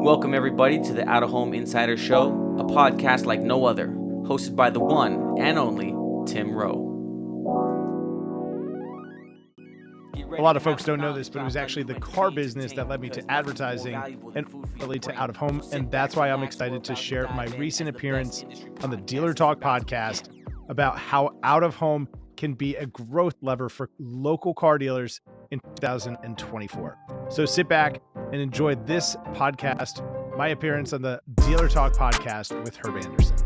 Welcome everybody to the Out of Home Insider Show, a podcast like no other, hosted by the one and only Tim Rowe. A lot of folks don't know this, but it was actually the car business that led me to advertising and really to out of home. And that's why I'm excited to share my recent appearance on the Dealer Talk podcast about how out of home can be a growth lever for local car dealers in 2024. So sit back and enjoy this podcast, my appearance on the Dealer Talk podcast with Herb Anderson.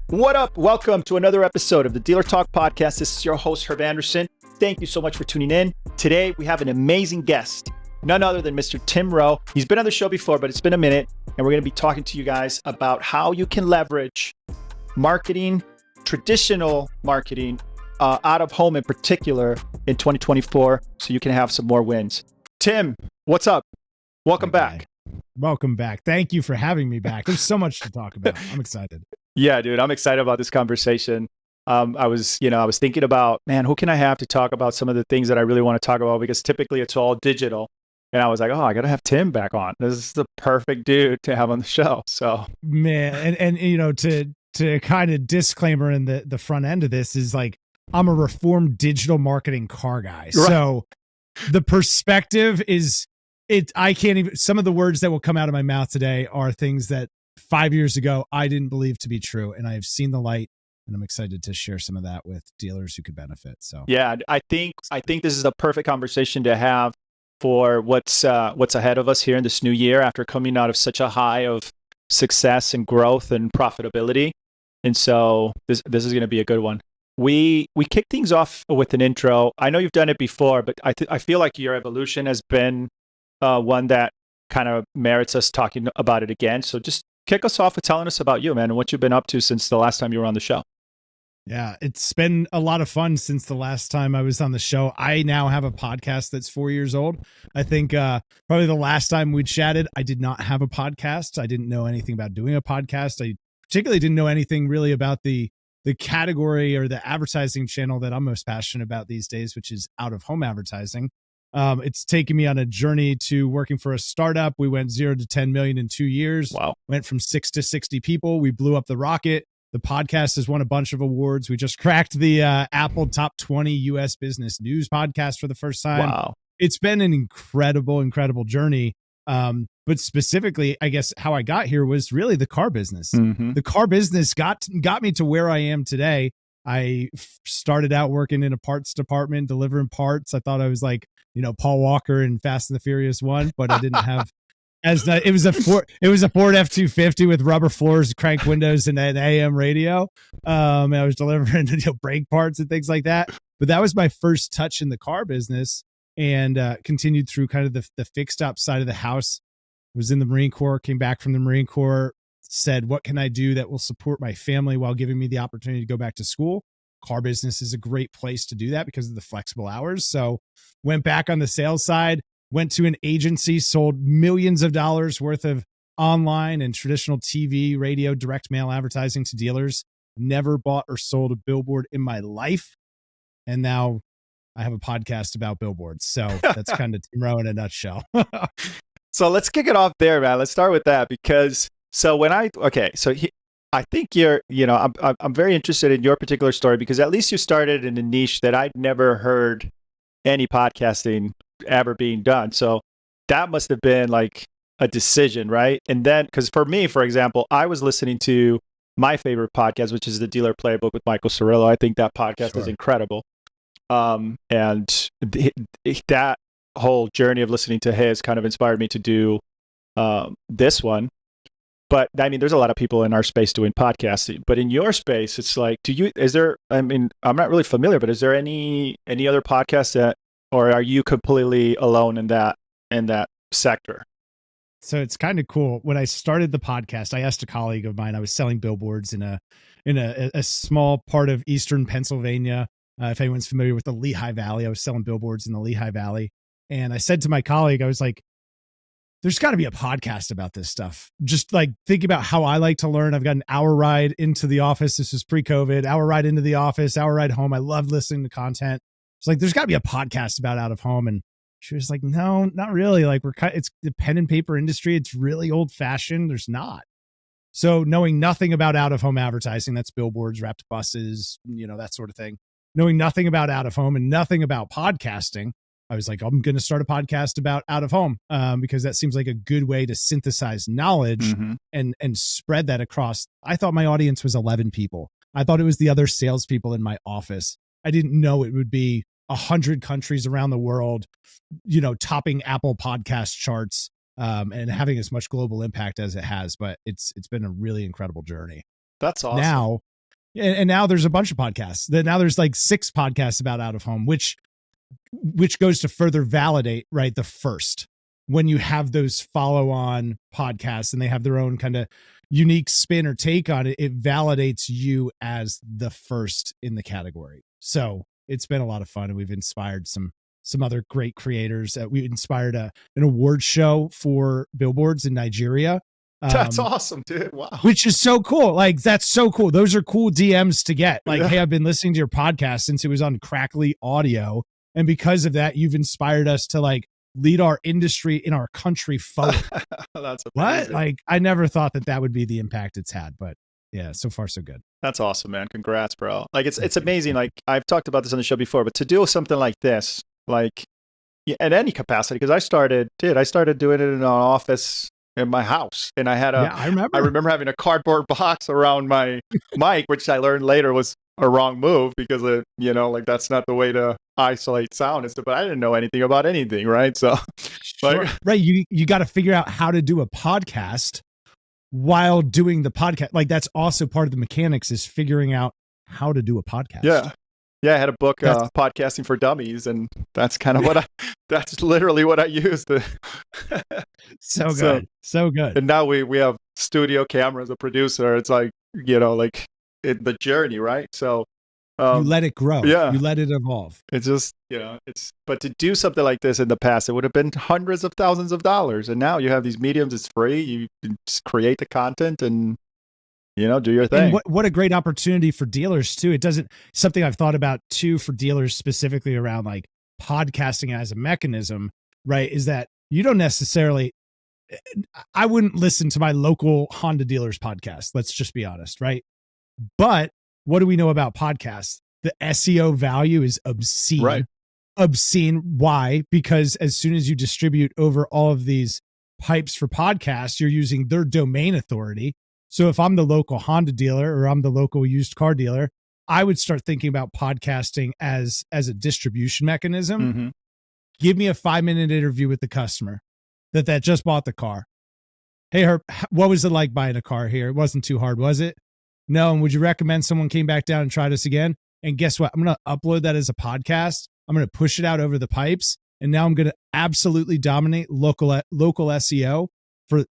What up? Welcome to another episode of the Dealer Talk podcast. This is your host, Herb Anderson. Thank you so much for tuning in. Today, we have an amazing guest, none other than Mr. Tim Rowe. He's been on the show before, but it's been a minute, and we're going to be talking to you guys about how you can leverage marketing, traditional marketing, out of home in particular in 2024, so you can have some more wins. Tim, what's up? Welcome back. Welcome back. Thank you for having me back. There's so much to talk about. I'm excited. Yeah, dude, I'm excited about this conversation. I was thinking about, man, who can I have to talk about some of the things that I really want to talk about? Because typically it's all digital. And I was like, oh, I got to have Tim back on. This is the perfect dude to have on the show. So, man, and you know, to kind of disclaimer in the front end of this is like, I'm a reformed digital marketing car guy. Right. So the perspective is I can't even, some of the words that will come out of my mouth today are things that 5 years ago, I didn't believe to be true. And I have seen the light, and I'm excited to share some of that with dealers who could benefit. So yeah, I think this is a perfect conversation to have for what's ahead of us here in this new year after coming out of such a high of success and growth and profitability. And so this is going to be a good one. We kick things off with an intro. I know you've done it before, but I feel like your evolution has been one that kind of merits us talking about it again. So just kick us off with telling us about you, man, and what you've been up to since the last time you were on the show. Yeah, it's been a lot of fun since the last time I was on the show. I now have a podcast that's 4 years old. I think probably the last time we chatted, I did not have a podcast. I didn't know anything about doing a podcast. I particularly didn't know anything really about the category or the advertising channel that I'm most passionate about these days, which is out of home advertising. It's taken me on a journey to working for a startup. We went 0 to 10 million in 2 years. Wow. Went from 6 to 60 people. We blew up the rocket. The podcast has won a bunch of awards. We just cracked the Apple Top 20 US Business News podcast for the first time. Wow. It's been an incredible journey. But specifically, I guess how I got here was really the car business. Mm-hmm. The car business got me to where I am today. I started out working in a parts department, delivering parts. I thought I was like, Paul Walker in Fast and the Furious 1, but I didn't have it was a Ford F-250 with rubber floors, crank windows, and an AM radio. And I was delivering brake parts and things like that. But that was my first touch in the car business, and continued through kind of the fixed op side of the house. Was in the Marine Corps, came back from the Marine Corps, said, what can I do that will support my family while giving me the opportunity to go back to school? Car business is a great place to do that because of the flexible hours. So went back on the sales side, went to an agency, sold millions of dollars worth of online and traditional TV, radio, direct mail advertising to dealers. Never bought or sold a billboard in my life. And now I have a podcast about billboards. So that's kind of Tim Rowe in a nutshell. So let's kick it off there, man. Let's start with that because I think I'm very interested in your particular story because at least you started in a niche that I'd never heard any podcasting ever being done. So that must have been like a decision, right? And then, because for me, for example, I was listening to my favorite podcast, which is the Dealer Playbook with Michael Cirillo. I think that podcast is incredible. That whole journey of listening to his kind of inspired me to do this one. But I mean, there's a lot of people in our space doing podcasting, but in your space, it's like, I'm not really familiar, but is there any other podcasts that, or are you completely alone in that sector? So it's kind of cool. When I started the podcast, I asked a colleague of mine, I was selling billboards in a small part of Eastern Pennsylvania. If anyone's familiar with the Lehigh Valley, I was selling billboards in the Lehigh Valley. And I said to my colleague, I was like, there's got to be a podcast about this stuff. Just like think about how I like to learn. I've got an hour ride into the office. This was pre-COVID, hour ride into the office, hour ride home. I love listening to content. It's like, there's got to be a podcast about out of home. And She was like, no, not really. Like it's the pen and paper industry. It's really old fashioned. There's not. So knowing nothing about out of home advertising, that's billboards, wrapped buses, that sort of thing. Knowing nothing about out of home and nothing about podcasting, I was like, I'm going to start a podcast about out of home because that seems like a good way to synthesize knowledge and spread that across. I thought my audience was 11 people. I thought it was the other salespeople in my office. I didn't know it would be 100 countries around the world, topping Apple podcast charts and having as much global impact as it has. But it's been a really incredible journey. That's awesome. Now, and now there's a bunch of podcasts. Now there's like 6 podcasts about out of home, which goes to further validate, right, the first. When you have those follow-on podcasts and they have their own kind of unique spin or take on it, it validates you as the first in the category. So it's been a lot of fun, and we've inspired some other great creators. We inspired an award show for billboards in Nigeria. That's awesome, dude. Wow. Which is so cool. Like, that's so cool. Those are cool DMs to get. Like, hey, I've been listening to your podcast since it was on Crackly Audio. And because of that, you've inspired us to like lead our industry in our country forward. That's amazing. What? Like, I never thought that would be the impact it's had, but yeah, so far so good. That's awesome, man. Congrats, bro. Like, it's amazing. Like, I've talked about this on the show before, but to do something like this, like at any capacity, because I started doing it in an office in my house, and I had I remember having a cardboard box around my mic, which I learned later was a wrong move because like that's not the way to isolate sound and stuff. But I didn't know anything about anything, right? So, sure. Right, you got to figure out how to do a podcast while doing the podcast. Like, that's also part of the mechanics, is figuring out how to do a podcast. Yeah, I had a book, Podcasting for Dummies, and that's kind of that's literally what I used. So good. And now we have studio cameras, a producer. It's like, the journey, right? So you let it grow. Yeah. You let it evolve. It's just, but to do something like this in the past, it would have been hundreds of thousands of dollars. And now you have these mediums, it's free. You can just create the content and do your thing. And what a great opportunity for dealers too. It doesn't, something I've thought about too for dealers specifically around like podcasting as a mechanism, right? Is that you don't necessarily, I wouldn't listen to my local Honda dealers podcast. Let's just be honest, right? But what do we know about podcasts? The SEO value is obscene. Right. Obscene. Why? Because as soon as you distribute over all of these pipes for podcasts, you're using their domain authority. So if I'm the local Honda dealer or I'm the local used car dealer, I would start thinking about podcasting as a distribution mechanism. Mm-hmm. Give me a 5-minute interview with the customer that just bought the car. Hey, Herb, what was it like buying a car here? It wasn't too hard, was it? No. And would you recommend someone came back down and tried us again? And guess what? I'm going to upload that as a podcast. I'm going to push it out over the pipes. And now I'm going to absolutely dominate local SEO for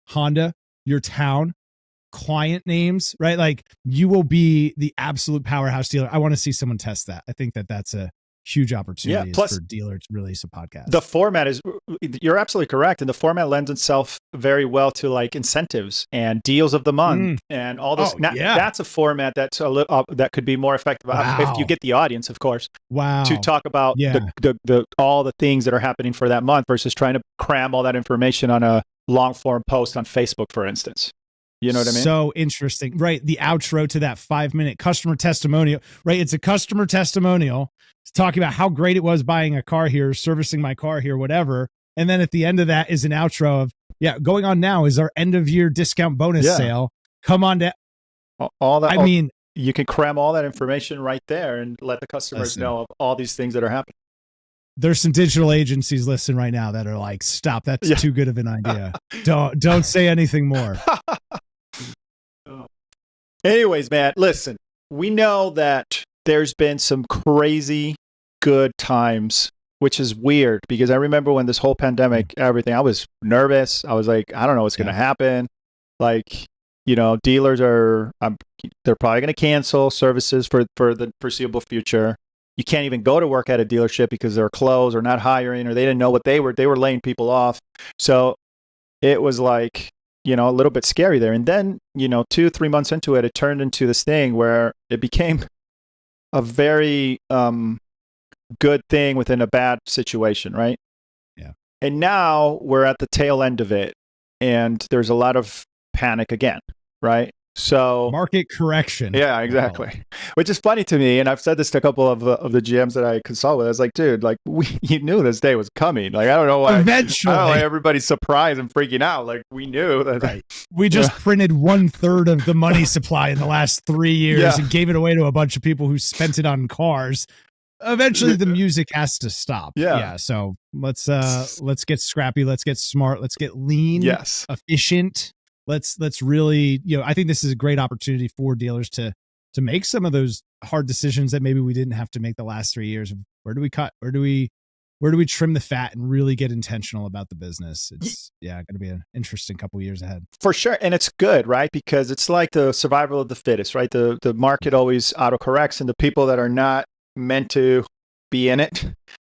Honda, your town, client names, right? Like, you will be the absolute powerhouse dealer. I want to see someone test that. I think that's a huge opportunity plus, for dealer to release a podcast. The format is, you're absolutely correct. And the format lends itself very well to like incentives and deals of the month and all this. That's a format that's a little that could be more effective if you get the audience, of course. Wow. To talk about the all the things that are happening for that month versus trying to cram all that information on a long form post on Facebook, for instance. You know what I mean? So interesting, right? The outro to that 5-minute customer testimonial, right? It's a customer testimonial. It's talking about how great it was buying a car here, servicing my car here, whatever. And then at the end of that is an outro of, going on now is our end of year discount bonus sale. Come on down. All that. I mean, you can cram all that information right there and let the customers know of all these things that are happening. There's some digital agencies listening right now that are like, stop, that's too good of an idea. Don't say anything more. Anyways, man, listen, we know that there's been some crazy good times, which is weird because I remember when this whole pandemic, everything, I was nervous. I was like, I don't know what's going to happen. Like, dealers they're probably going to cancel services for the foreseeable future. You can't even go to work at a dealership because they're closed or not hiring, or they didn't know what they were laying people off. So it was like, a little bit scary there. And then, 2-3 months into it, it turned into this thing where it became a very good thing within a bad situation, right? And now we're at the tail end of it, and there's a lot of panic again, right? So market correction. Yeah, exactly. Which is funny to me, and I've said this to a couple of the GMs that I consult with. I was like, dude, like you knew this day was coming. Like I don't know why. Eventually, I don't know why everybody's surprised and freaking out. Like we knew that. Right. We just printed 1/3 of the money supply in the last 3 years and gave it away to a bunch of people who spent it on cars. Eventually, the music has to stop. Yeah. So let's get scrappy. Let's get smart. Let's get lean. Yes. Efficient. Let's really, I think this is a great opportunity for dealers to make some of those hard decisions that maybe we didn't have to make the last 3 years. Where do we cut? Where do we trim the fat and really get intentional about the business? It's going to be an interesting couple of years ahead. For sure. And it's good, right? Because it's like the survival of the fittest, right? The market always autocorrects, and the people that are not meant to be in it,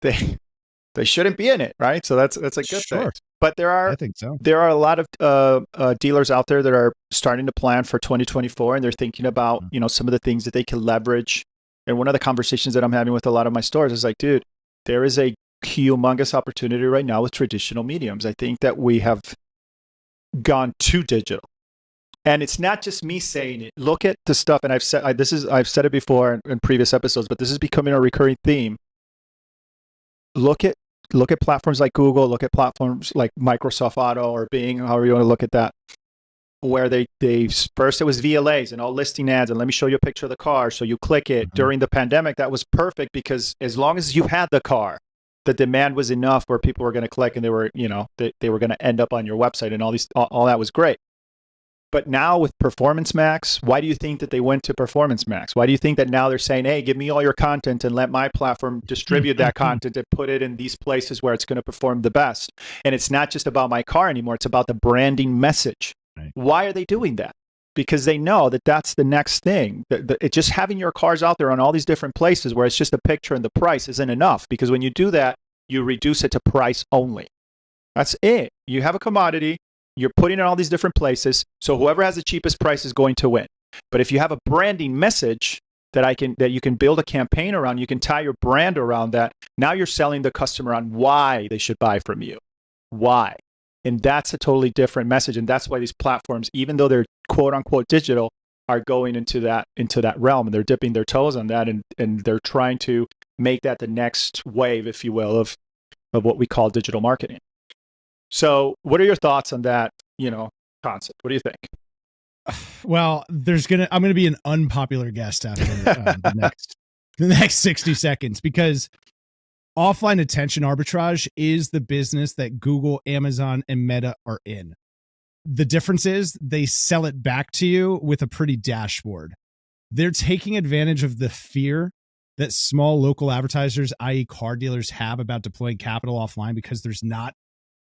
they shouldn't be in it, right? So that's a good thing. But I think so. There are a lot of dealers out there that are starting to plan for 2024, and they're thinking about some of the things that they can leverage. And one of the conversations that I'm having with a lot of my stores is like, dude, there is a humongous opportunity right now with traditional mediums. I think that we have gone too digital, and it's not just me saying it. Look at the stuff, and I've said it before in previous episodes, but this is becoming a recurring theme. Look at platforms like Google, look at platforms like Microsoft Auto or Bing, however you want to look at that, where they first it was VLAs and all listing ads, and let me show you a picture of the car. So you click it. During the pandemic, that was perfect because as long as you had the car, the demand was enough where people were going to click, and they were, they were going to end up on your website, and all that was great. But now with Performance Max, why do you think that they went to Performance Max? Why do you think that now they're saying, hey, give me all your content and let my platform distribute that content and put it in these places where it's going to perform the best? And it's not just about my car anymore. It's about the branding message. Right. Why are they doing that? Because they know that that's the next thing. It's just having your cars out there on all these different places where it's just a picture and the price isn't enough. Because when you do that, you reduce it to price only. That's it. You have a commodity. You're putting it in all these different places, so whoever has the cheapest price is going to win. But if you have a branding message that you can build a campaign around, you can tie your brand around that. Now you're selling the customer on why they should buy from you. Why? And that's a totally different message. And that's why these platforms, even though they're quote unquote digital, are going into that realm, and they're dipping their toes on that, and they're trying to make that the next wave, if you will, of what we call digital marketing. So what are your thoughts on that, concept? What do you think? Well, I'm going to be an unpopular guest after the next 60 seconds, because offline attention arbitrage is the business that Google, Amazon, and Meta are in. The difference is they sell it back to you with a pretty dashboard. They're taking advantage of the fear that small local advertisers, i.e. car dealers, have about deploying capital offline, because there's not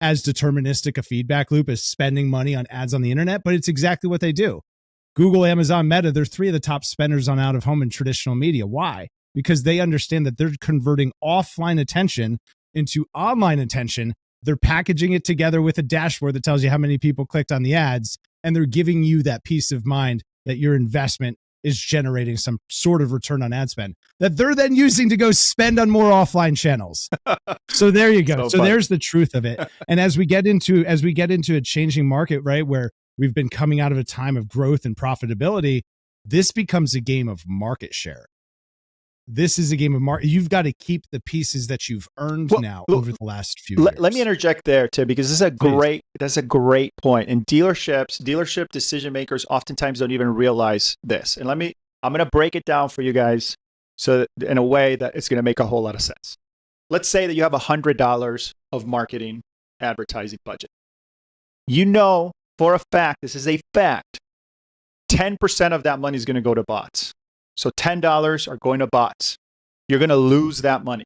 as deterministic a feedback loop as spending money on ads on the internet, but it's exactly what they do. Google, Amazon, Meta, they're three of the top spenders on out of home and traditional media. Why? Because they understand that they're converting offline attention into online attention. They're packaging it together with a dashboard that tells you how many people clicked on the ads, and they're giving you that peace of mind that your investment is generating some sort of return on ad spend that they're then using to go spend on more offline channels. So there you go. So there's the truth of it. And as we get into a changing market, right, where we've been coming out of a time of growth and profitability, this becomes a game of market share. This is a game of market. You've got to keep the pieces that you've earned over the last few years. Let me interject there, Tim, because this is that's a great point. And dealership decision makers oftentimes don't even realize this. And I'm going to break it down for you guys so that, in a way that it's going to make a whole lot of sense. Let's say that you have $100 of marketing advertising budget. You know for a fact, this is a fact, 10% of that money is going to go to bots. So $10 are going to bots. You're going to lose that money.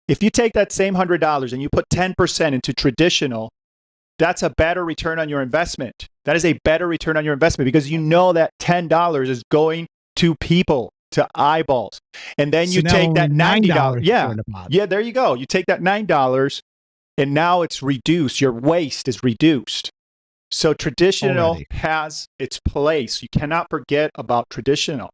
If you take that same $100 and you put 10% into traditional, that's a better return on your investment. That is a better return on your investment, because you know that $10 is going to people, to eyeballs. And then you take that $90. Yeah, there you go. You take that $9 and now it's reduced. Your waste is reduced. So traditional has its place. You cannot forget about traditional.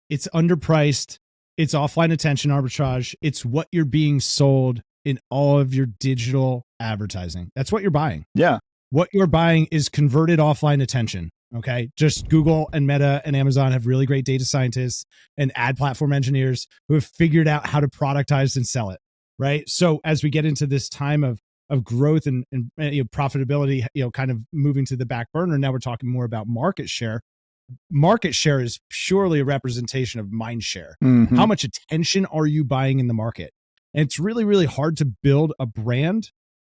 It's underpriced. It's offline attention arbitrage. It's what you're being sold. in all of your digital advertising. That's what you're buying. Yeah. What you're buying is converted offline attention. Okay. Just Google and Meta and Amazon have really great data scientists and ad platform engineers who have figured out how to productize and sell it. Right. So as we get into this time of growth and profitability, kind of moving to the back burner, now we're talking more about market share. Market share is purely a representation of mind share. Mm-hmm. How much attention are you buying in the market? And it's really, really hard to build a brand,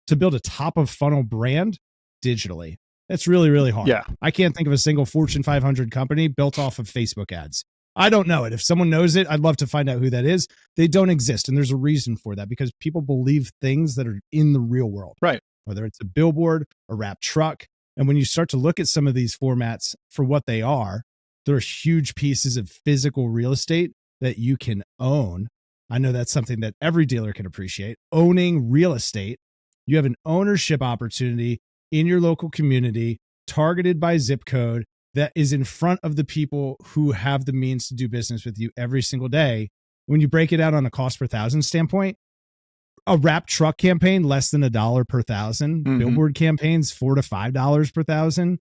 to build a top of funnel brand digitally. It's really, really hard. Yeah. I can't think of a single Fortune 500 company built off of Facebook ads. I don't know it. If someone knows it, I'd love to find out who that is. They don't exist. And there's a reason for that, because people believe things that are in the real world. Right. Whether it's a billboard, a wrapped truck. And when you start to look at some of these formats for what they are, they're huge pieces of physical real estate that you can own. I know that's something that every dealer can appreciate. Owning real estate, you have an ownership opportunity in your local community, targeted by zip code, that is in front of the people who have the means to do business with you every single day. When you break it out on a cost per thousand standpoint, a wrapped truck campaign, less than $1 per thousand. Mm-hmm. Billboard campaigns, $4 to $5 per thousand.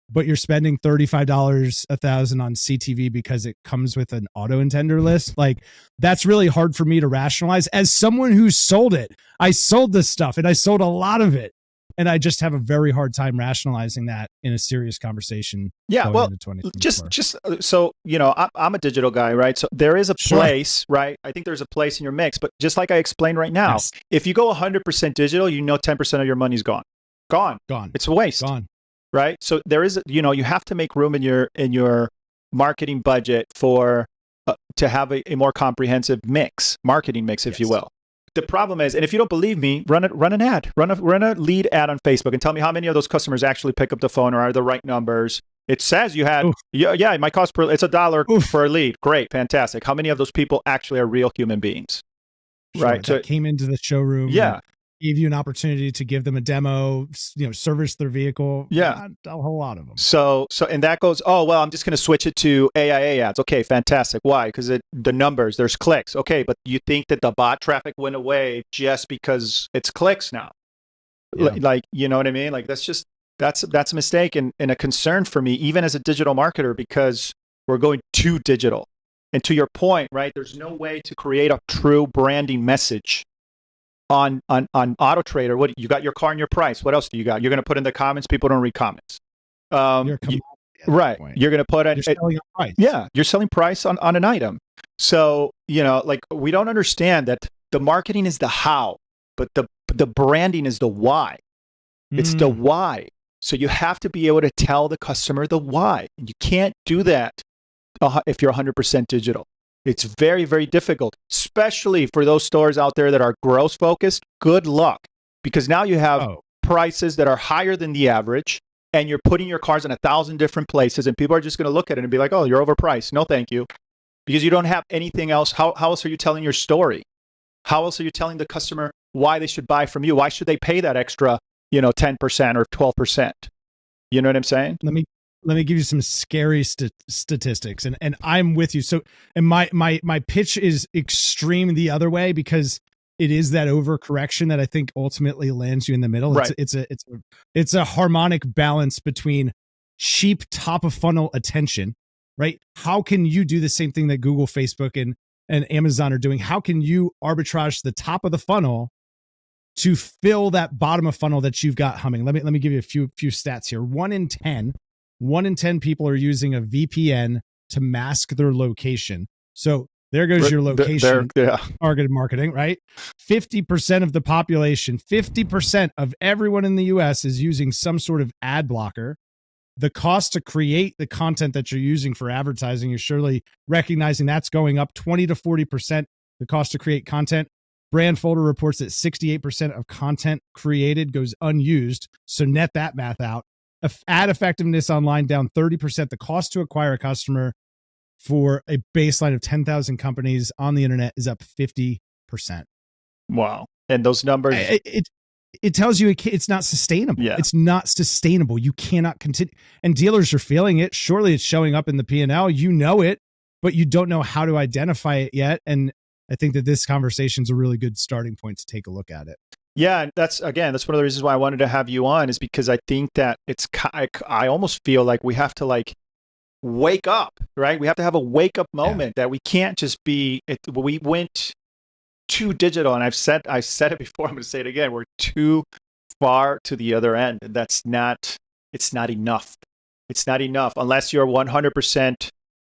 But you're spending $35 a thousand on CTV because it comes with an auto intender list. Like, that's really hard for me to rationalize as someone who sold it. I sold this stuff and I sold a lot of it. And I just have a very hard time rationalizing that in a serious conversation. Yeah, well, just so, I'm a digital guy, right? So there is a place, right? I think there's a place in your mix, but just like I explained right now, yes. If you go 100% digital, 10% of your money's gone. Gone. It's a waste. Gone. Right? So there is, you have to make room in your marketing budget for to have a more comprehensive marketing mix, if you will. The problem is, and if you don't believe me, run an ad, run a lead ad on Facebook and tell me how many of those customers actually pick up the phone or are the right numbers. It says you had, my cost it's $1 per lead. Great. Fantastic. How many of those people actually are real human beings? Sure, right. So came into the showroom. Yeah. Gave you an opportunity to give them a demo, service their vehicle. Yeah. Not a whole lot of them. So, and that goes, I'm just going to switch it to AIA ads. Okay, fantastic. Why? Because the numbers, there's clicks. Okay, but you think that the bot traffic went away just because it's clicks now? Yeah. Like, you know what I mean? Like, that's a mistake and a concern for me, even as a digital marketer, because we're going too digital. And to your point, right, there's no way to create a true branding message on Auto Trader. What you got? Your car and your price. What else do you got? You're going to put in the comments. People don't read comments. Right. You're going to put in. You're selling a price. Yeah. You're selling price on an item. So, we don't understand that the marketing is the how, but the branding is the why. It's the why. So you have to be able to tell the customer the why. And you can't do that if you're 100% digital. It's very, very difficult, especially for those stores out there that are gross focused. Good luck, because now you have prices that are higher than the average, and you're putting your cars in 1,000 different places, and people are just going to look at it and be like, "Oh, you're overpriced. No, thank you," because you don't have anything else. How else are you telling your story? How else are you telling the customer why they should buy from you? Why should they pay that extra, 10% or 12%? You know what I'm saying? Let me give you some scary statistics, and I'm with you. So, and my pitch is extreme the other way, because it is that overcorrection that I think ultimately lands you in the middle. Right. It's a harmonic balance between cheap top of funnel attention, right? How can you do the same thing that Google, Facebook, and Amazon are doing? How can you arbitrage the top of the funnel to fill that bottom of funnel that you've got humming? Let me give you a few stats here. 1 in 10 people are using a VPN to mask their location. So there goes your location targeted marketing, right? 50% of the population, 50% of everyone in the US is using some sort of ad blocker. The cost to create the content that you're using for advertising, you're surely recognizing that's going up 20 to 40%. The cost to create content. Brand Folder reports that 68% of content created goes unused. So net that math out. Ad effectiveness online down 30%. The cost to acquire a customer for a baseline of 10,000 companies on the internet is up 50%. Wow. And those numbers, it tells you it's not sustainable. Yeah. It's not sustainable. You cannot continue. And dealers are feeling it. Surely it's showing up in the P&L. You know it, but you don't know how to identify it yet. And I think that this conversation is a really good starting point to take a look at it. Yeah, and that's one of the reasons why I wanted to have you on, is because I think that I almost feel like we have to like wake up, right? We have to have a wake up moment that we can't just be. We went too digital, and I said it before. I'm going to say it again. We're too far to the other end, and it's not enough. It's not enough unless you're 100%.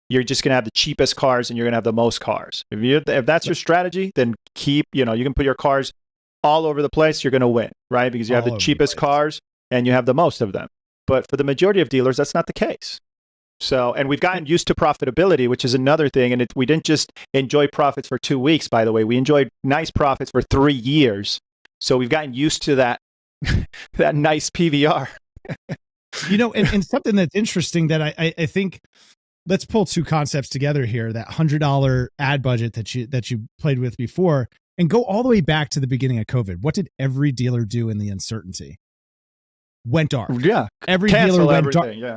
You're just going to have the cheapest cars, and you're going to have the most cars. If that's your strategy, then you can put your cars all over the place. You're going to win, right? Because you have the cheapest cars and you have the most of them. But for the majority of dealers, that's not the case. So, and we've gotten used to profitability, which is another thing. And we didn't just enjoy profits for 2 weeks, by the way. We enjoyed nice profits for 3 years. So we've gotten used to that, that nice PVR. And something that's interesting that I think, let's pull two concepts together here. That $100 ad budget that you played with before, and go all the way back to the beginning of COVID. What did every dealer do in the uncertainty? Went dark. Yeah. Every dealer went dark. Yeah.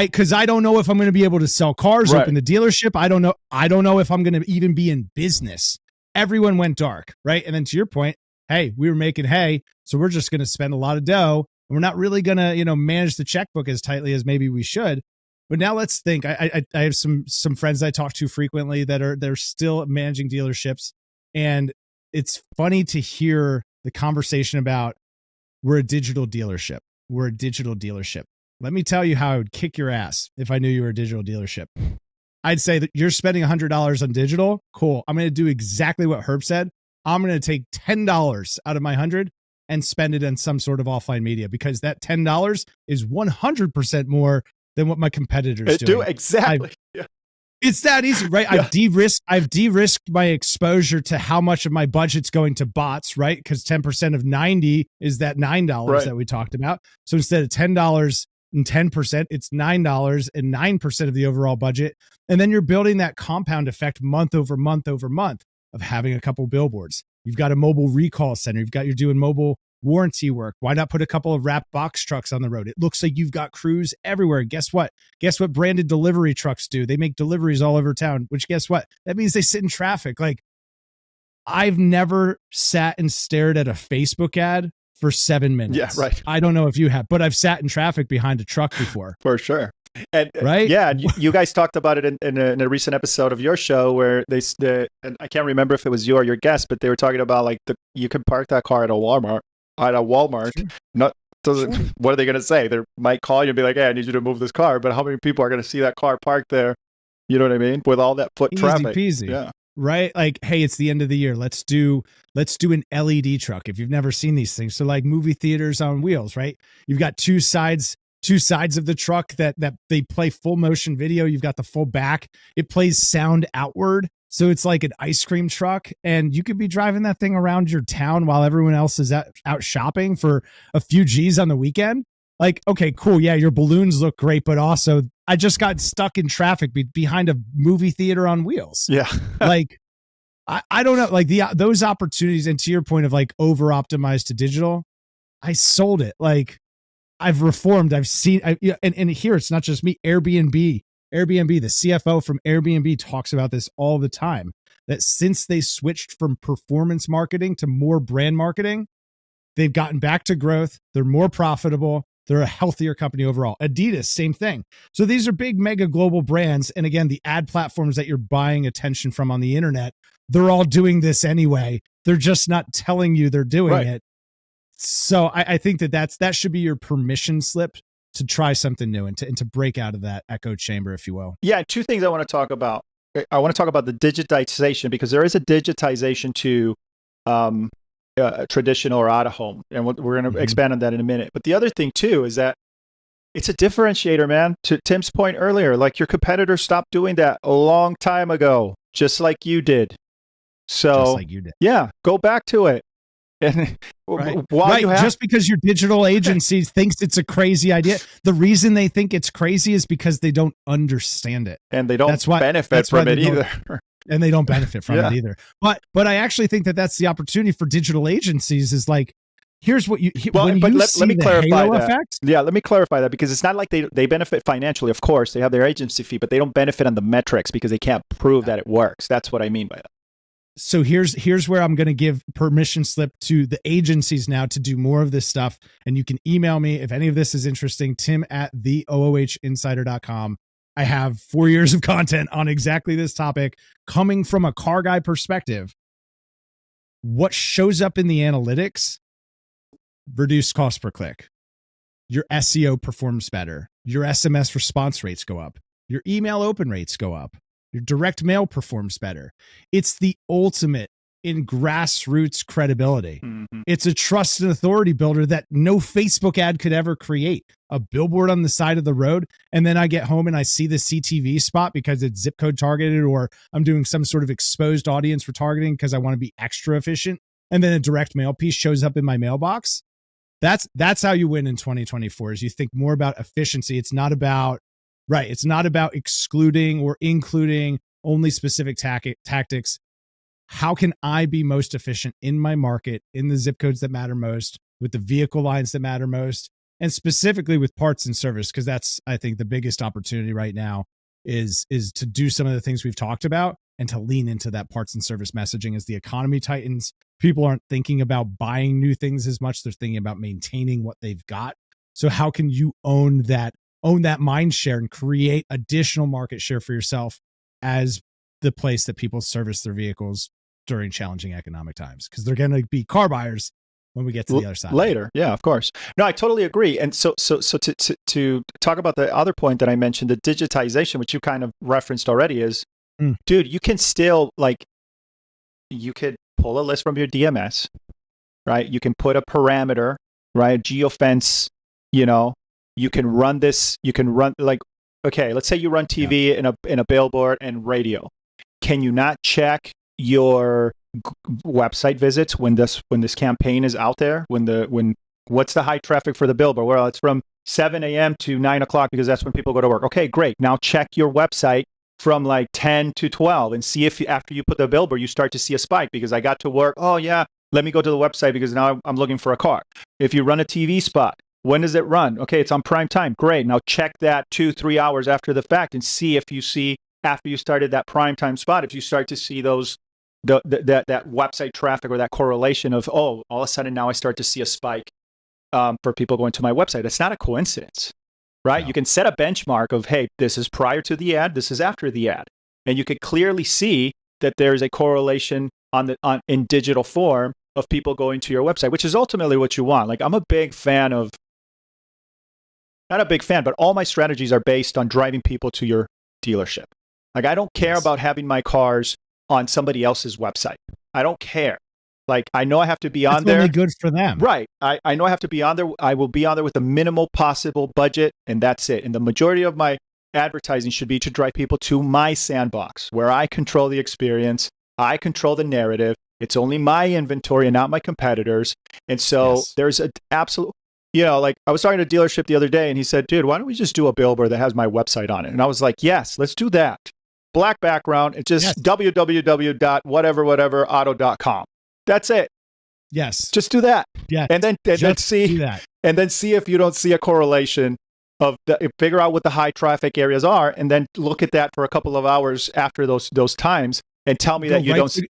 Because I don't know if I'm going to be able to sell cars, open the dealership. I don't know if I'm going to even be in business. Everyone went dark, right? And then to your point, hey, we were making hay, so we're just going to spend a lot of dough, and we're not really going to, manage the checkbook as tightly as maybe we should. But now let's think. I have some friends I talk to frequently they're still managing dealerships, and it's funny to hear the conversation about we're a digital dealership. We're a digital dealership. Let me tell you how I would kick your ass if I knew you were a digital dealership. I'd say that you're spending $100 on digital. Cool. I'm going to do exactly what Herb said. I'm going to take $10 out of my 100 and spend it on some sort of offline media, because that $10 is 100% more than what my competitors do. Exactly. It's that easy, right? Yeah. I've de-risked my exposure to how much of my budget's going to bots, right? Because 10% of 90 is that $9 that we talked about. So instead of $10 and 10%, it's $9 and 9% of the overall budget. And then you're building that compound effect month over month over month of having a couple billboards. You've got a mobile recall center. You're doing mobile warranty work. Why not put a couple of wrapped box trucks on the road? It looks like you've got crews everywhere. Guess what branded delivery trucks do? They make deliveries all over town, which guess what? That means they sit in traffic. Like, I've never sat and stared at a Facebook ad for 7 minutes. Yeah, right. I don't know if you have, but I've sat in traffic behind a truck before. For sure. And right? Yeah, and you guys talked about it in a recent episode of your show where and I can't remember if it was you or your guest, but they were talking about like you can park that car at a Walmart. Sure. What are they going to say? They might call you and be like, hey, I need you to move this car. But how many people are going to see that car parked there? You know what I mean? With all that foot traffic. Easy peasy. Yeah. Right? Like, hey, it's the end of the year. Let's do an LED truck. If you've never seen these things. So like movie theaters on wheels, right? You've got two sides of the truck that they play full motion video. You've got the full back. It plays sound outward. So it's like an ice cream truck, and you could be driving that thing around your town while everyone else is out shopping for a few G's on the weekend. Like, okay, cool. Yeah, your balloons look great, but also I just got stuck in traffic behind a movie theater on wheels. Yeah. Like, I don't know, like those opportunities. And to your point of like over optimized to digital, I sold it. Like, I've reformed. I've seen, and here it's not just me. Airbnb, the CFO from Airbnb talks about this all the time, that since they switched from performance marketing to more brand marketing, they've gotten back to growth. They're more profitable. They're a healthier company overall. Adidas, same thing. So these are big mega global brands. And again, the ad platforms that you're buying attention from on the internet, they're all doing this anyway. They're just not telling you they're doing it. So I think that should be your permission slip to try something new and to break out of that echo chamber, if you will. Yeah, two things I want to talk about. I want to talk about the digitization, because there is a digitization to traditional or out of home, and we're going to expand on that in a minute. But the other thing too is that it's a differentiator, man. To Tim's point earlier, like your competitors stopped doing that a long time ago, just like you did. So yeah, go back to it. And just because your digital agency thinks it's a crazy idea, the reason they think it's crazy is because they don't understand it, and they don't benefit from it either. And they don't benefit from it either. But I actually think that's the opportunity for digital agencies. Is like, here's what let me clarify that. Effect, let me clarify that, because it's not like they benefit financially. Of course, they have their agency fee, but they don't benefit on the metrics because they can't prove that it works. That's what I mean by that. So here's where I'm going to give permission slip to the agencies now to do more of this stuff. And you can email me if any of this is interesting, tim@theoohinsider.com. I have 4 years of content on exactly this topic coming from a car guy perspective. What shows up in the analytics? Reduced cost per click. Your SEO performs better. Your SMS response rates go up. Your email open rates go up. Your direct mail performs better. It's the ultimate in grassroots credibility. Mm-hmm. It's a trust and authority builder that no Facebook ad could ever create. A billboard on the side of the road, and then I get home and I see the CTV spot because it's zip code targeted, or I'm doing some sort of exposed audience retargeting because I want to be extra efficient. And then a direct mail piece shows up in my mailbox. That's how you win in 2024 is you think more about efficiency. It's not about excluding or including only specific tactics. How can I be most efficient in my market, in the zip codes that matter most, with the vehicle lines that matter most, and specifically with parts and service? Because that's, I think, the biggest opportunity right now is to do some of the things we've talked about and to lean into that parts and service messaging as the economy tightens. People aren't thinking about buying new things as much. They're thinking about maintaining what they've got. So how can you own that mind share and create additional market share for yourself as the place that people service their vehicles during challenging economic times? Because they're going to be car buyers when we get to the other side later. Yeah, of course. No, I totally agree. And so to talk about the other point that I mentioned, the digitization, which you kind of referenced already, is, dude, you can still, like, you could pull a list from your DMS, right? You can put a parameter, right? Geofence, you can run this. You can run, like, okay, let's say you run TV in a billboard and radio. Can you not check your website visits when this campaign is out there? What's the high traffic for the billboard? Well, it's from 7 a.m. to 9 o'clock because that's when people go to work. Okay, great. Now check your website from like 10 to 12 and see if after you put the billboard, you start to see a spike because I got to work. Oh yeah, let me go to the website because now I'm looking for a car. If you run a TV spot, when does it run? Okay, it's on prime time. Great. Now check that 2-3 hours after the fact and see if you see after you started that prime time spot, if you start to see those that website traffic or that correlation of, oh, all of a sudden now I start to see a spike for people going to my website. It's not a coincidence, right? No. You can set a benchmark of, hey, this is prior to the ad, this is after the ad. And you could clearly see that there's a correlation in digital form of people going to your website, which is ultimately what you want. Like, I'm a big fan of, not a big fan, but all my strategies are based on driving people to your dealership. Like, I don't care about having my cars on somebody else's website. I don't care. Like, I know I have to be on there. It's only good for them. Right. I know I have to be on there. I will be on there with the minimal possible budget, and that's it. And the majority of my advertising should be to drive people to my sandbox, where I control the experience. I control the narrative. It's only my inventory and not my competitors. And so there's an absolute, like, I was talking to a dealership the other day, and he said, dude, why don't we just do a billboard that has my website on it? And I was like, yes, let's do that. Black background. It's just www.whatever.auto.com. That's it. Yes. Just do that. Yeah. And then see if you don't see a correlation of figure out what the high traffic areas are, and then look at that for a couple of hours after those times, and tell me that you don't see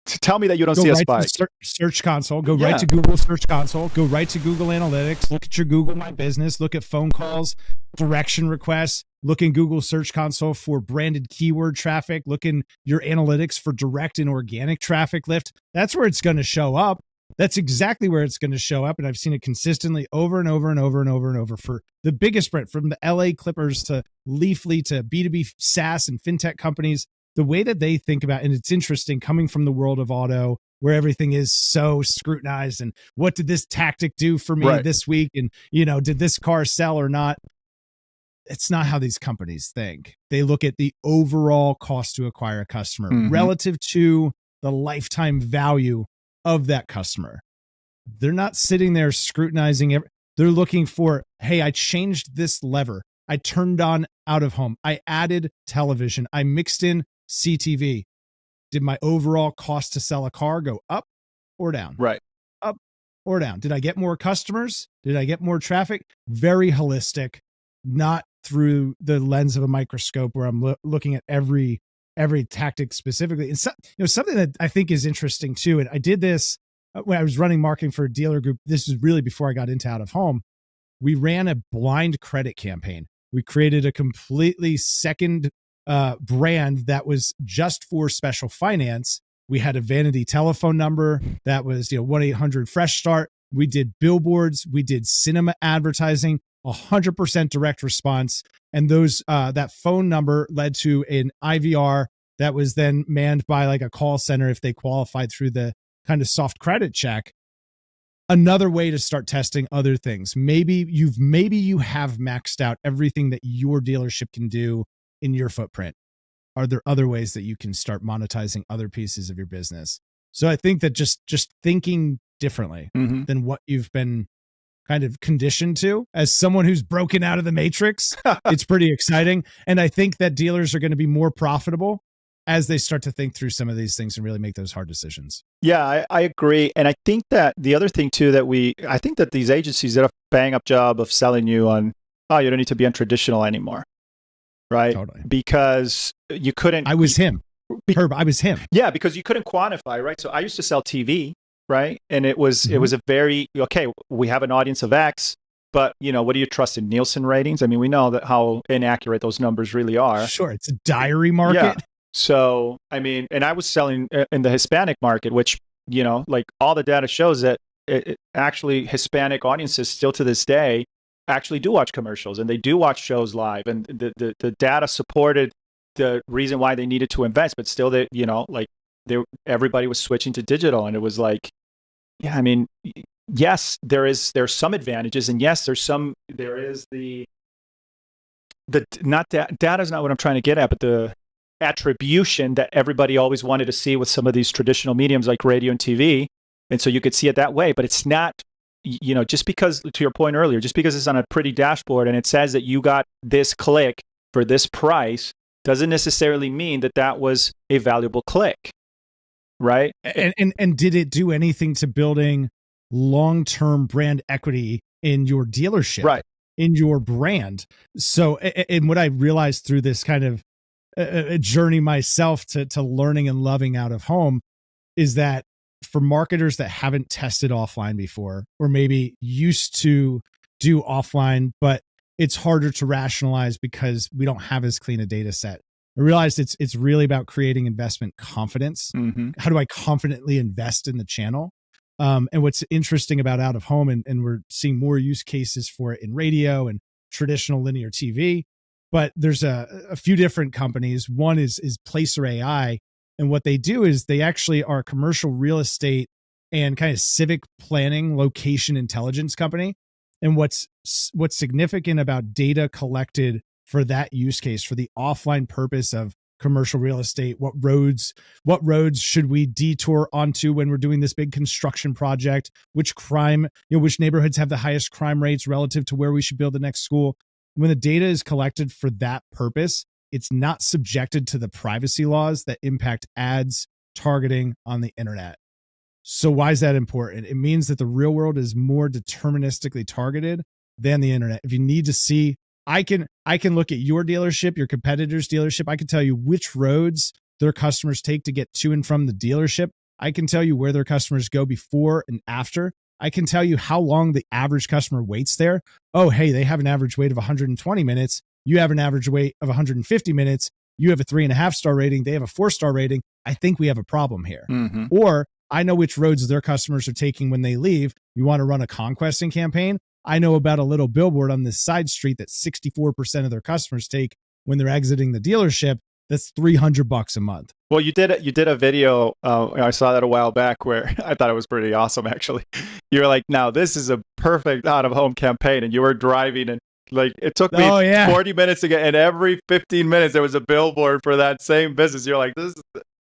a spike. Search console. Go right to Google Search Console. Go right to Google Analytics. Look at your Google My Business. Look at phone calls, direction requests. Look in Google Search Console for branded keyword traffic. Look in your analytics for direct and organic traffic lift. That's where it's going to show up. That's exactly where it's going to show up. And I've seen it consistently over and over and over and over and over for the biggest brand, from the LA Clippers to Leafly to B2B SaaS and fintech companies. The way that they think about, and it's interesting coming from the world of auto where everything is so scrutinized, and what did this tactic do for me this week? And, did this car sell or not? It's not how these companies think. They look at the overall cost to acquire a customer relative to the lifetime value of that customer. They're not sitting there scrutinizing. They're looking for, hey, I changed this lever. I turned on out of home. I added television. I mixed in CTV. Did my overall cost to sell a car go up or down? Right. Up or down? Did I get more customers? Did I get more traffic? Very holistic, not through the lens of a microscope where I'm looking at every every tactic specifically. And something that I think is interesting too, and I did this when I was running marketing for a dealer group. This is really before I got into out of home. We ran a blind credit campaign. We created a completely second brand that was just for special finance. We had a vanity telephone number that was 1-800-FRESH-START. We did billboards. We did cinema advertising, 100% direct response. And that phone number led to an IVR that was then manned by like a call center if they qualified through the kind of soft credit check. Another way to start testing other things. Maybe you have maxed out everything that your dealership can do in your footprint. Are there other ways that you can start monetizing other pieces of your business? So I think that just thinking differently than what you've been kind of conditioned to as someone who's broken out of the matrix, it's pretty exciting. And I think that dealers are going to be more profitable as they start to think through some of these things and really make those hard decisions. Yeah, I agree. And I think that the other thing too, I think that these agencies did a bang up job of selling you on, oh, you don't need to be untraditional anymore. Right? Totally. Because you couldn't. I was him. Herb, I was him. Yeah, because you couldn't quantify, right? So I used to sell TV, right? And it was a very, okay, we have an audience of X, but what do you trust in Nielsen ratings? I mean, we know that how inaccurate those numbers really are. Sure, it's a diary market. Yeah. So, I mean, and I was selling in the Hispanic market, which, like all the data shows that actually Hispanic audiences still to this day actually do watch commercials and they do watch shows live, and the data supported the reason why they needed to invest, but still everybody was switching to digital, and it was like, yeah, I mean, yes, there's some advantages, and yes, there is the not that data is not what I'm trying to get at, but the attribution that everybody always wanted to see with some of these traditional mediums like radio and TV, and so you could see it that way, but it's not. Just because, to your point earlier, just because it's on a pretty dashboard and it says that you got this click for this price doesn't necessarily mean that that was a valuable click, right? And did it do anything to building long-term brand equity in your dealership, right? In your brand? So, and what I realized through this kind of a journey myself to learning and loving out of home is that for marketers that haven't tested offline before, or maybe used to do offline, but it's harder to rationalize because we don't have as clean a data set. I realized it's really about creating investment confidence. How do I confidently invest in the channel? And what's interesting about out of home, and we're seeing more use cases for it in radio and traditional linear TV, but there's a few different companies. One is Placer AI. And what they do is they actually are a commercial real estate and kind of civic planning location intelligence company. And what's significant about data collected for that use case, for the offline purpose of commercial real estate, what roads should we detour onto when we're doing this big construction project, which neighborhoods have the highest crime rates relative to where we should build the next school. When the data is collected for that purpose, it's not subjected to the privacy laws that impact ads targeting on the internet. So why is that important? It means that the real world is more deterministically targeted than the internet. If you need to see, I can look at your dealership, your competitor's dealership. I can tell you which roads their customers take to get to and from the dealership. I can tell you where their customers go before and after. I can tell you how long the average customer waits there. Oh, hey, they have an average wait of 120 minutes. You have an average wait of 150 minutes. You have a 3.5-star rating. They have a 4-star rating. I think we have a problem here. Or I know which roads their customers are taking when they leave. You want to run a conquesting campaign? I know about a little billboard on this side street that 64% of their customers take when they're exiting the dealership. That's $300 a month. Well, you did a video. I saw that a while back where I thought it was pretty awesome. Actually, you were like, "Now this is a perfect out-of-home campaign," and you were driving, and like it took me 40 minutes to get, and every 15 minutes there was a billboard for that same business. You're like,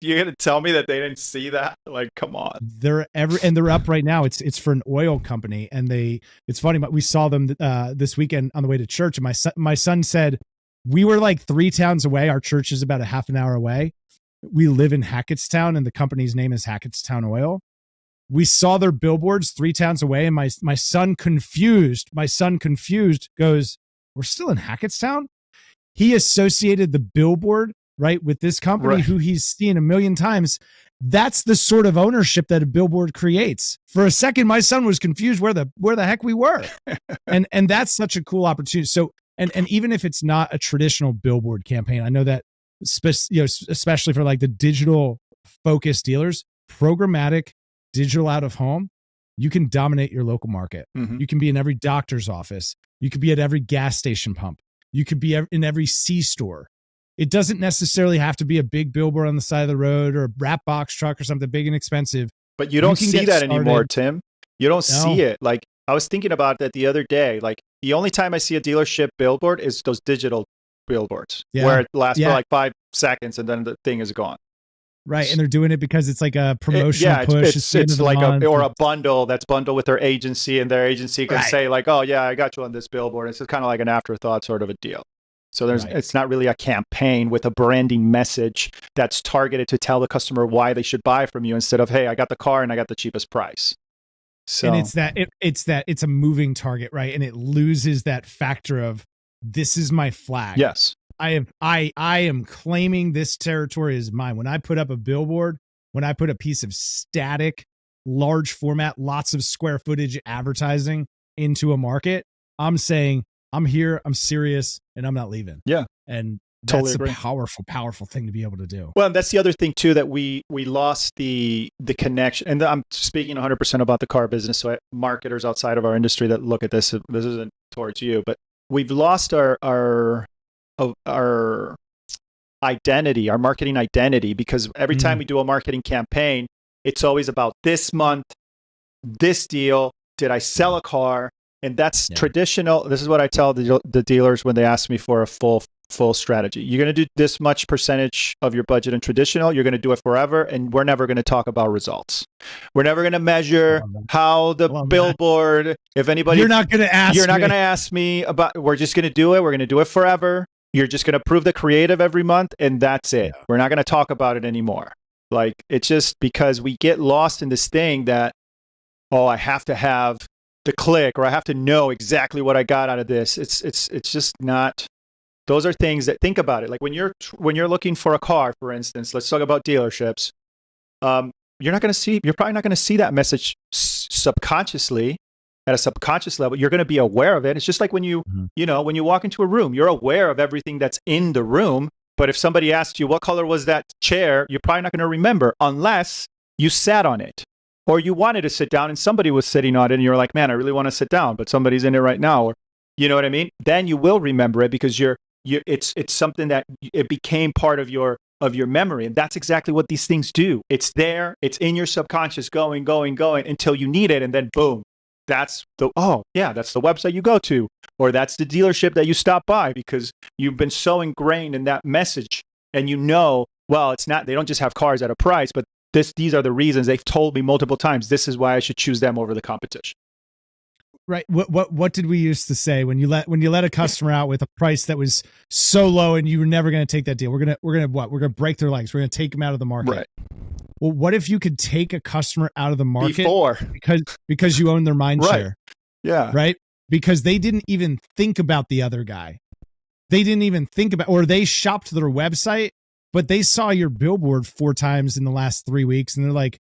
you're gonna tell me that they didn't see that? Like, come on. They're up right now. It's for an oil company, and it's funny, but we saw them this weekend on the way to church, and my son said, we were like 3 towns away. Our church is about a half an hour away. We live in Hackettstown, and the company's name is Hackettstown Oil. We saw their billboards 3 towns away, and my son confused goes, "We're still in Hackettstown?" He associated the billboard right, with this company Right. who he's seen a million times. That's the sort of ownership that a billboard creates. For a second, my son was confused where the heck we were. and that's such a cool opportunity. So, and even if it's not a traditional billboard campaign, I know that especially for like the digital focused dealers, programmatic digital out of home, you can dominate your local market. Mm-hmm. You can be in every doctor's office. You could be at every gas station pump. You could be in every C-store. It doesn't necessarily have to be a big billboard on the side of the road or a wrap box truck or something big and expensive. But you don't see that anymore, Tim. You don't see it. Like, I was thinking about that the other day. Like, the only time I see a dealership billboard is those digital billboards where it lasts for like 5 seconds and then the thing is gone. Right. And they're doing it because it's like a promotional push. It's like a bundle that's bundled with their agency, and their agency can say like, oh yeah, I got you on this billboard. It's just kind of like an afterthought sort of a deal. So it's not really a campaign with a branding message that's targeted to tell the customer why they should buy from you, instead of, hey, I got the car and I got the cheapest price. So, and it's a moving target, right? And it loses that factor of, this is my flag. Yes. I am claiming this territory is mine. When I put up a billboard, when I put a piece of static, large format, lots of square footage advertising into a market, I'm saying, I'm here, I'm serious, and I'm not leaving. Yeah. And Totally that's agree. a powerful, powerful thing to be able to do. Well, that's the other thing too, that we lost the connection. And I'm speaking 100% about the car business. So marketers outside of our industry that look at this isn't towards you, but we've lost our identity, our marketing identity, because every time we do a marketing campaign, it's always about this month, this deal. Did I sell a car? And that's traditional. This is what I tell the dealers when they ask me for a full strategy. You're going to do this much percentage of your budget in traditional. You're going to do it forever. And we're never going to talk about results. We're never going to measure how the billboard, if anybody, you're not going to ask me about, we're just going to do it. We're going to do it forever. You're just going to prove the creative every month. And that's it. We're not going to talk about it anymore. Like, it's just because we get lost in this thing that, oh, I have to have the click, or I have to know exactly what I got out of this. It's just not. Those are things that, think about it. Like when you're looking for a car, for instance, let's talk about dealerships. You're probably not going to see that message subconsciously at a subconscious level. You're going to be aware of it. It's just like when you when you walk into a room, you're aware of everything that's in the room. But if somebody asks you, what color was that chair? You're probably not going to remember unless you sat on it, or you wanted to sit down and somebody was sitting on it and you're like, man, I really want to sit down, but somebody's in it right now. Or, you know what I mean? Then you will remember it, because it's something that it became part of your memory. And that's exactly what these things do. It's there, it's in your subconscious, going until you need it. And then boom, that's the website you go to, or that's the dealership that you stop by, because you've been so ingrained in that message. And it's not, they don't just have cars at a price, but these are the reasons. They've told me multiple times, this is why I should choose them over the competition. Right. What did we used to say when you let a customer out with a price that was so low and you were never going to take that deal? We're going to break their legs. We're going to take them out of the market. Right. Well, what if you could take a customer out of the market before, because you own their mind share? Right. Yeah. Right. Because they didn't even think about the other guy. They didn't even think about, or they shopped their website, but they saw your billboard 4 times in the last 3 weeks, and they're like,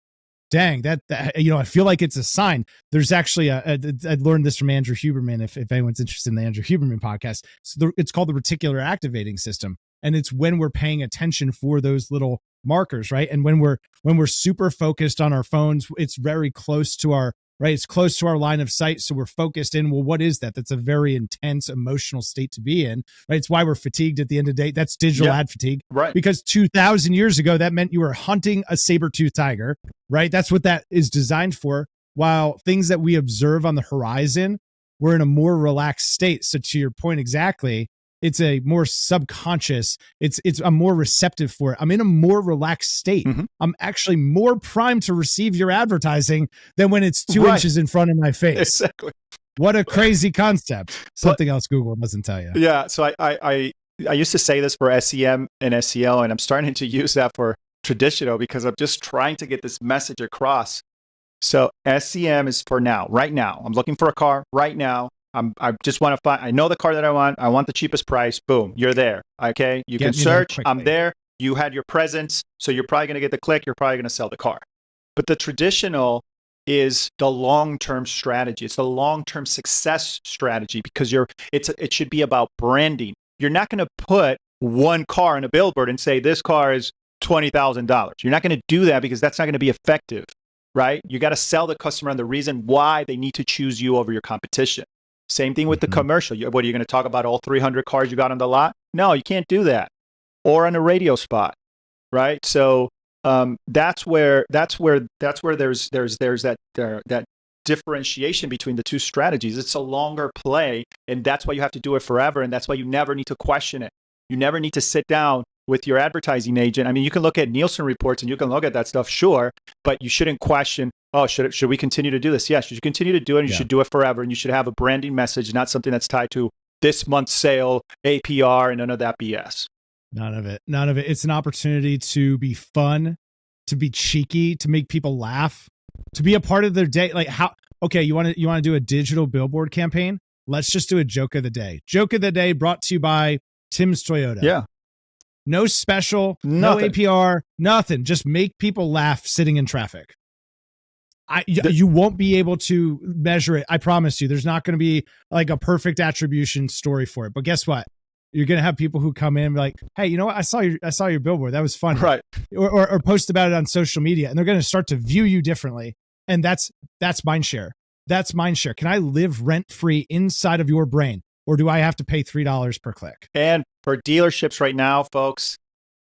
dang, that I feel like it's a sign. There's actually I learned this from Andrew Huberman, if anyone's interested in the Andrew Huberman podcast. So it's called the reticular activating system. And it's when we're paying attention for those little markers, right? And when we're super focused on our phones, it's very close to our, right? It's close to our line of sight. So we're focused in, well, what is that? That's a very intense emotional state to be in, right? It's why we're fatigued at the end of the day. That's digital ad fatigue, right? Because 2,000 years ago, that meant you were hunting a saber-toothed tiger, right? That's what that is designed for. While things that we observe on the horizon, we're in a more relaxed state. So to your point exactly, it's a more subconscious, I'm more receptive for it. I'm in a more relaxed state. Mm-hmm. I'm actually more primed to receive your advertising than when it's 2 inches in front of my face. Exactly. What a crazy concept. Something else Google doesn't tell you. Yeah. So I used to say this for SEM and SEO, and I'm starting to use that for traditional, because I'm just trying to get this message across. So SEM is for now, right now. I'm looking for a car right now. I just want to find, I know the car that I want the cheapest price. Boom, you're there. Okay. You can search. I'm there. You had your presence. So you're probably going to get the click. You're probably going to sell the car. But the traditional is the long-term strategy. It's the long-term success strategy because it should be about branding. You're not going to put one car in a billboard and say, this car is $20,000. You're not going to do that because that's not going to be effective, right? You got to sell the customer on the reason why they need to choose you over your competition. Same thing with the commercial. What are you going to talk about? All 300 cars you got on the lot? No, you can't do that. Or on a radio spot, right? So that's where there's that differentiation between the two strategies. It's a longer play, and that's why you have to do it forever, and that's why you never need to question it. You never need to sit down with your advertising agent. I mean, you can look at Nielsen reports and you can look at that stuff, sure, but you shouldn't question, oh, should we continue to do this? Yes, you should continue to do it, and you should do it forever, and you should have a branding message, not something that's tied to this month's sale, APR, and none of that BS. None of it. It's an opportunity to be fun, to be cheeky, to make people laugh, to be a part of their day. Like you want to do a digital billboard campaign? Let's just do a joke of the day. Joke of the day brought to you by Tim's Toyota. Yeah. No special, nothing. No APR, nothing. Just make people laugh sitting in traffic. You won't be able to measure it. I promise you, there's not going to be like a perfect attribution story for it. But guess what? You're going to have people who come in and be like, hey, you know what? I saw your billboard. That was fun. Right. Or post about it on social media, and they're going to start to view you differently. And that's Mindshare. That's Mindshare. Can I live rent free inside of your brain? Or do I have to pay $3 per click? And for dealerships right now, folks,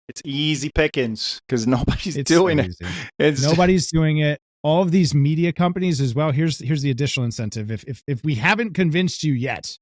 it's easy pickings because nobody's doing it. Nobody's doing it. All of these media companies as well. Here's the additional incentive. If we haven't convinced you yet,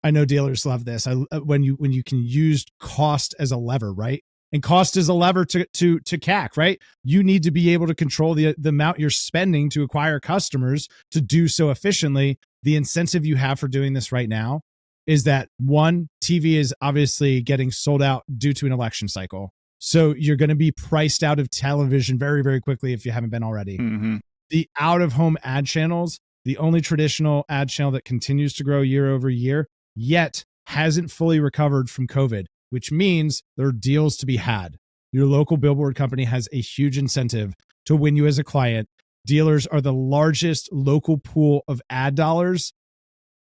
I know dealers love this. When you can use cost as a lever, right? And cost is a lever to CAC, right? You need to be able to control the amount you're spending to acquire customers to do so efficiently. The incentive you have for doing this right now is that one, TV is obviously getting sold out due to an election cycle. So you're going to be priced out of television very, very quickly if you haven't been already. Mm-hmm. The out-of-home ad channels, the only traditional ad channel that continues to grow year over year, yet hasn't fully recovered from COVID, which means there are deals to be had. Your local billboard company has a huge incentive to win you as a client. Dealers are the largest local pool of ad dollars.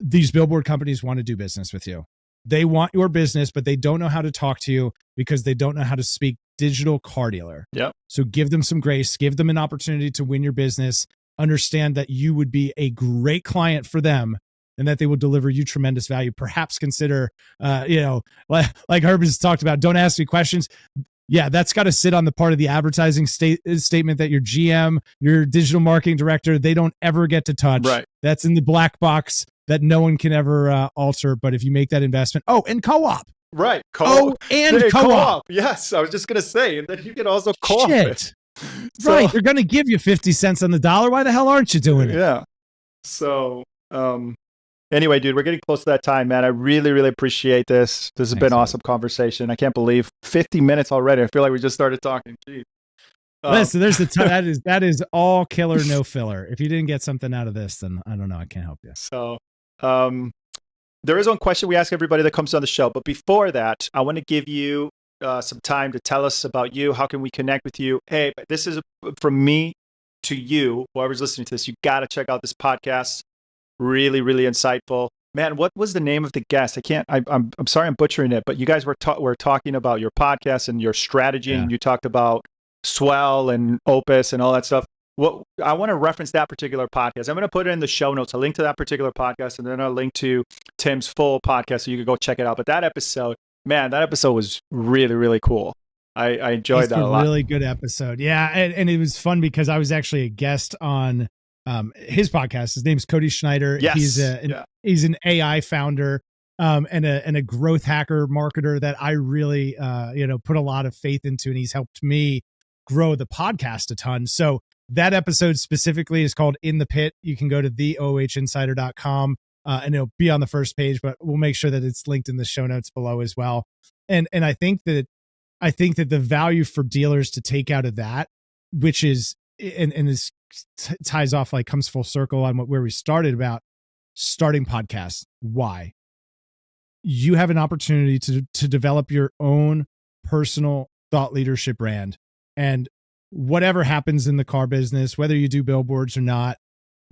These billboard companies want to do business with you. They want your business, but they don't know how to talk to you because they don't know how to speak digital car dealer. Yep. So give them some grace, give them an opportunity to win your business, understand that you would be a great client for them and that they will deliver you tremendous value. Perhaps consider, like Herb has talked about, don't ask me questions. Yeah, that's got to sit on the part of the advertising statement that your GM, your digital marketing director, they don't ever get to touch. Right. That's in the black box that no one can ever alter. But if you make that investment, and co-op. Right. Co-op. Yes, I was just going to say, and then you can also co-op it. Right. They're going to give you 50 cents on the dollar. Why the hell aren't you doing it? Yeah. So, anyway, dude, we're getting close to that time, man. I really, really appreciate this. This has been an awesome conversation. I can't believe 50 minutes already. I feel like we just started talking. Jeez. Listen, there's that is all killer, no filler. If you didn't get something out of this, then I don't know. I can't help you. So, there is one question we ask everybody that comes on the show. But before that, I want to give you some time to tell us about you. How can we connect with you? Hey, this is from me to you, whoever's listening to this. You got to check out this podcast. Really, really insightful. Man, what was the name of the guest? I'm sorry I'm butchering it, but you guys were talking about your podcast and your strategy, and you talked about Swell and Opus and all that stuff. I want to reference that particular podcast. I'm going to put it in the show notes, a link to that particular podcast, and then a link to Tim's full podcast so you can go check it out. But that episode was really, really cool. I enjoyed that a lot. Really good episode. Yeah. And it was fun because I was actually a guest on his podcast. His name's Cody Schneider. Yes. He's an AI founder and a growth hacker marketer that I really put a lot of faith into, and he's helped me grow the podcast a ton. So that episode specifically is called In the Pit. You can go to theohinsider.com and it'll be on the first page, but we'll make sure that it's linked in the show notes below as well. And I think that the value for dealers to take out of that, which is, and this ties off, like comes full circle on where we started about, starting podcasts. Why? You have an opportunity to develop your own personal thought leadership brand. And whatever happens in the car business, whether you do billboards or not,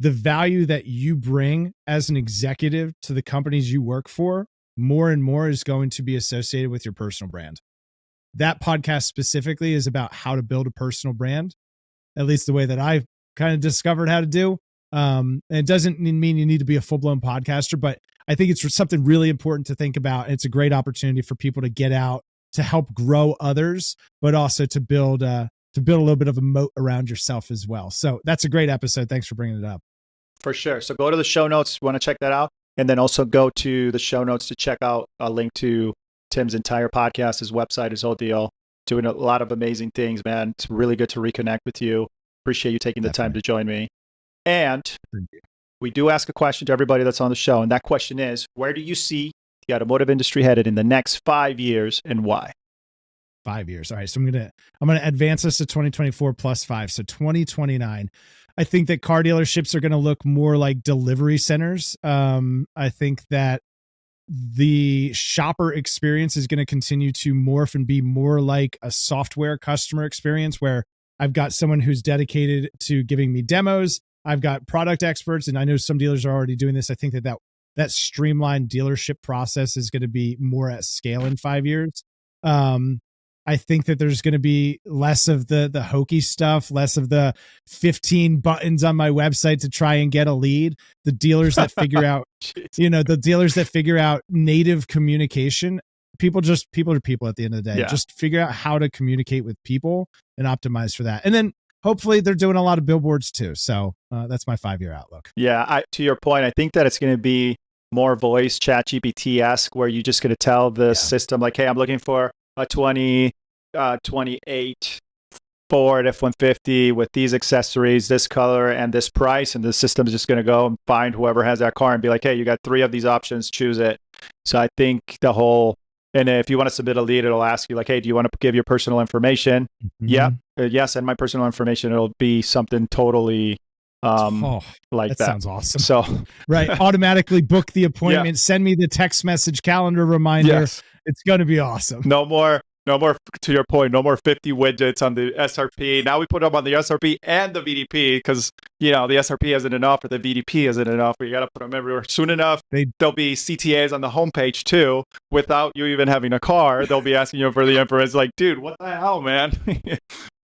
the value that you bring as an executive to the companies you work for, more and more is going to be associated with your personal brand. That podcast specifically is about how to build a personal brand, at least the way that I've kind of discovered how to do. And it doesn't mean you need to be a full-blown podcaster, but I think it's something really important to think about. It's a great opportunity for people to get out, to help grow others, but also to build a little bit of a moat around yourself as well. So that's a great episode. Thanks for bringing it up. For sure. So go to the show notes. You want to check that out. And then also go to the show notes to check out a link to Tim's entire podcast, his website, his whole deal. Doing a lot of amazing things, man. It's really good to reconnect with you. Appreciate you taking the time to join me. And we do ask a question to everybody that's on the show. And that question is, where do you see the automotive industry headed in the next 5 years and why? 5 years. All right. So I'm going to advance us to 2024 plus 5. So 2029. I think that car dealerships are going to look more like delivery centers. I think that the shopper experience is going to continue to morph and be more like a software customer experience where I've got someone who's dedicated to giving me demos. I've got product experts, and I know some dealers are already doing this. I think that streamlined dealership process is going to be more at scale in 5 years. I think that there's going to be less of the hokey stuff, less of the 15 buttons on my website to try and get a lead. The dealers that figure out, the dealers that figure out native communication. People are people at the end of the day. Yeah. Just figure out how to communicate with people and optimize for that. And then hopefully they're doing a lot of billboards too. So that's my 5 year outlook. Yeah. To your point, I think that it's going to be more voice ChatGPT-esque where you're just going to tell the system like, hey, I'm looking for a 2028 Ford F-150 with these accessories, this color, and this price. And the system's just going to go and find whoever has that car and be like, hey, you got 3 of these options, choose it. So I think and if you want to submit a lead, it'll ask you like, hey, do you want to give your personal information? Mm-hmm. Yeah. Yes. And my personal information, it'll be something totally like that. Sounds awesome. So right. Automatically book the appointment, send me the text message calendar reminder. Yes. It's going to be awesome. No more, to your point, no more 50 widgets on the SRP. Now we put them on the SRP and the VDP because, the SRP isn't enough or the VDP isn't enough. But you got to put them everywhere. Soon enough, there'll be CTAs on the homepage too without you even having a car. They'll be asking you for the information. It's like, dude, what the hell, man?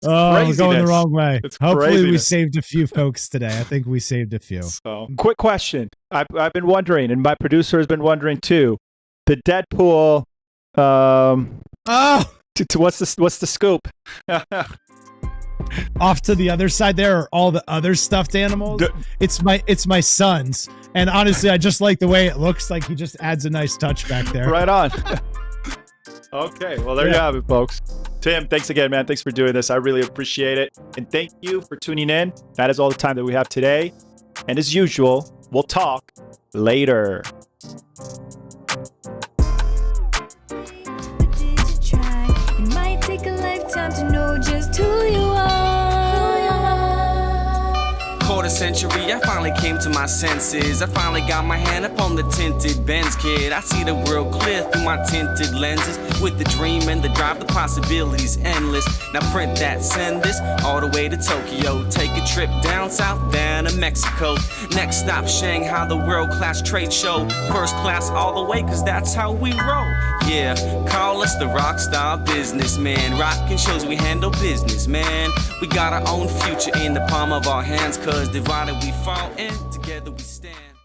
We're going the wrong way. Hopefully we saved a few folks today. I think we saved a few. So, quick question. I've been wondering, and my producer has been wondering too. The Deadpool... what's the scoop? Off to the other side there are all the other stuffed animals. It's my son's, and honestly I just like the way it looks. Like he just adds a nice touch back there. Right on. Okay, well there you have it, folks. Tim, thanks again, man. Thanks for doing this. I really appreciate it, and thank you for tuning in. That is all the time that we have today, and as usual, we'll talk later. Take a lifetime to know just who you are. Quarter century, I finally came to my senses. I finally got my hand up on the tinted Benz, kid. I see the world clear through my tinted lenses. With the dream and the drive, the possibilities endless. Now print that, send this all the way to Tokyo. Take a trip down south, down to Mexico. Next stop, Shanghai, the world-class trade show. First class all the way, cause that's how we roll. Yeah, call us the rock star businessman. Rockin' shows we handle business, man. We got our own future in the palm of our hands, cause divided we fall and together we stand.